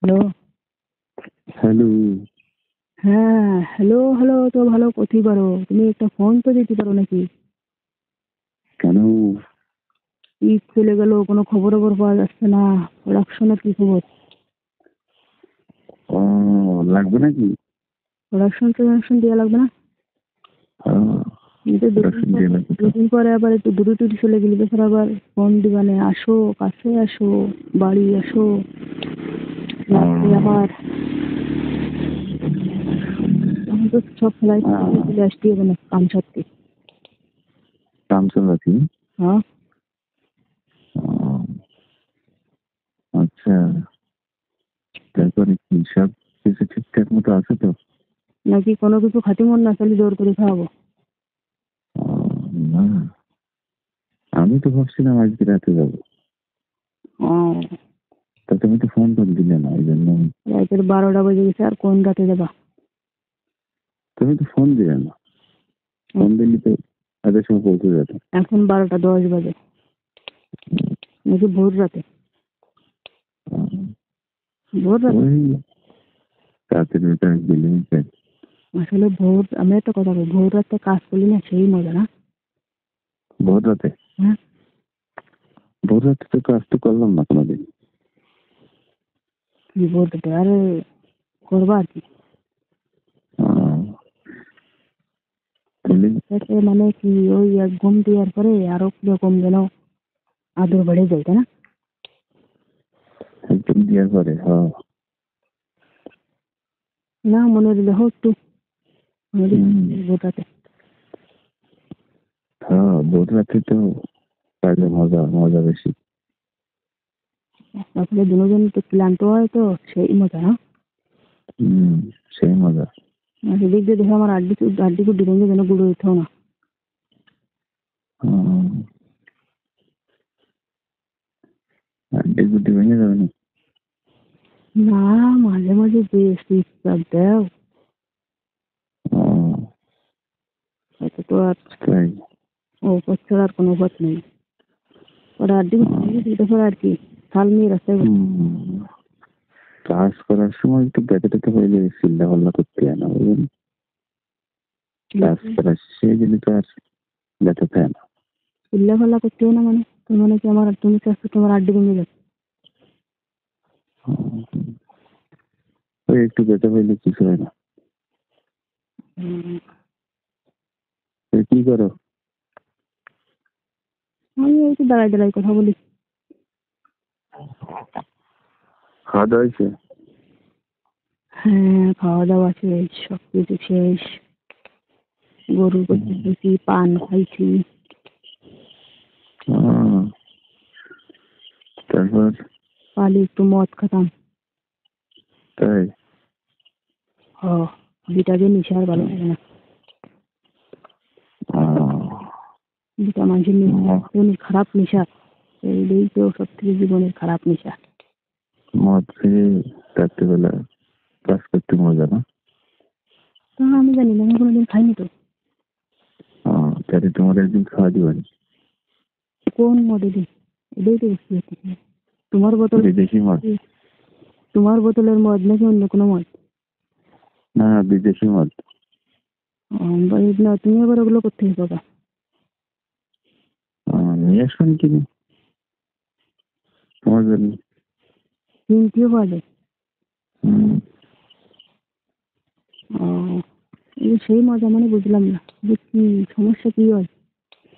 Hello. Hello. হ্যাঁ, hello, hello তো ভালো করতেই পারো। তুমি একটা ফোন তো দিতে পারো নাকি? কেন? ঈদ চলে গেল, কোনো খবর পাওয়া যাচ্ছে না। প্রোডাকশনের কি খবর? ও, লাগবে নাকি? প্রোডাকশন দেওয়া লাগবে না? কিন্তু প্রোডাকশন দিয়ে লাগবে তো। দুদিন পরে আবার একটু দূরে টুরে চলে গেলি, বেচার আবার ফোন দিবানে, আসো কাছে আসো, বাড়ি আসো, রাত্রে আবার এখন তো সব ফ্লাইট চলে আসতে হবে না কাম সারতে। কামসালাতি। হ্যাঁ, আচ্ছা, তারপরে কি সব কিছু ঠিকঠাক মতো আছে তো? নাকি কোনো কিছু খাতি মন না চালি জোর করে খাওয়াবো? না, আমি তো ভাবছিলাম আজকে রাতে যাবো। ও, তা তুমি তো ফোন করে দিলে না, এই জন্য। রাতের 12টা বেজে গেছে, আর কোন রাতে যাবা? তুমি তো ফোন দিলে না, ফোন দিলে তো এত সময় পৌঁছে যেত। এখন 12টা 10 বাজে, নাকি ভোর রাতে? ভোর রাতে। ওই রাতের ওটা বিলিং চাই। আসলে আমি একটা কথা বলি, ভোর রাতে কাজ করলি না সেই মজা না? ভোর রাতে? হ্যাঁ, ভোর রাতে তো কাজ তো করলাম না কোনোদিন। কি ভোর রাতে আরে করবা আর কি। এতে মানে কি, ওই এক ঘুম দেওয়ার পরে আরো কিরকম যেন আদর বেড়ে যায়, তাই না? একদম দেওয়ার পরে, হ্যাঁ। না মনে দেখো একটু ভোর রাতে। হ্যাঁ, ভোর রাতে তো কাজে মজা মজা বেশি। আসলে দুজন তো ক্লান্ত হয় তো সেই মজা না? সেই মজা। সেদিক দিয়ে দেখো আমার আড্ডি কুড্ডি ভেঙে যেন গুঁড়ো হইতেও না। আড্ডি গুড্ডি ভেঙে যাবে না? না, মাঝে মাঝে বেশ ইচ্ছা দেও, এত তো আর তাই? পথ ছাড়ার কোনো পথ নেই। ওরা আড্ডি কুড্ডি দিতে পারে আর কি, শাল নিয়ে রাস্তায় কাজ করার সময় একটু ব্যথা ট্যাথা হইলে চিল্লা পাল্লা করতে হয় না, বুঝলেন? কাজ করার সেই জন্য তো আর ব্যথা পায় না। চিল্লা ফাল্লা করতেও না মানে? তুমি মানে কি আমার, তুমি চাচ্ছ তোমার আড্ডি ভেঙে যাবে? ওই একটু ব্যথা হইলে কিছু হয় না। কি করো? আমি এই তো দাঁড়াই দাঁড়াই কথা বলি। খাওয়া দাওয়া হয়েছে? হ্যাঁ, খাওয়া দাওয়া শেষ, সব কিছু শেষ। গরুর করতে খেয়েছি, পান খাইছি। তারপর? পালি একটু মদ খেতাম। তাই? ও, বিটা যে নিশা আর ভালো লাগে না। বিটা মানুষের জীবনের খারাপ নেশা। এই তো সব থেকে জীবনের খারাপ নেশা। মদ খেয়ে রাত্রিবেলা কাজ করতে মজা না? তা আমি জানি না, আমি কোনোদিন খাইনি তো। তাহলে তোমার একদিন খাওয়া দিবেন। কোন মদে দিই? এটাই তো বুঝতে পারছি না। তোমার বোতল, বিদেশি মদ। তোমার বোতলের মদ নাকি অন্য কোনো মদ? না, বিদেশি মদ। না, তুমি আবার ওগুলো করতে পাবা। নিয়ে আসবেন কিনে তোমার জন্য। কিনতেও পাওয়া যায়? ও, এই সেই মজা মানে বুঝলাম না যে কি সমস্যা, কি হয়?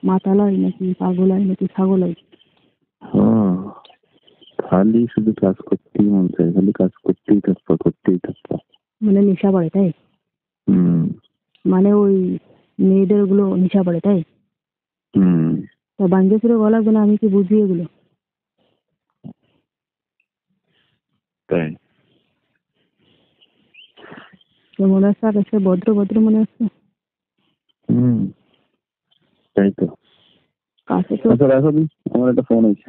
মাতাল হয় নাকি পাগল হয় নাকি ছাগল হয়? খালি শুধু কাজ করতেই মন চায়, খালি কাজ করতেই থাকবা করতেই থাকবা। মানে নেশা বাড়ে তাই? মানে ওই মেয়েদের ওগুলো নেশা বাড়ে তাই? তা বাঞ্জে ফিরে বলা লাগবে না, আমি কি বুঝি এগুলো? তাই? তো মনে হচ্ছে আকাশে ভদ্র ভদ্র মনে হচ্ছে। তাই তো। কাছে তো আচ্ছা রাখো, আমার একটা ফোন আছে।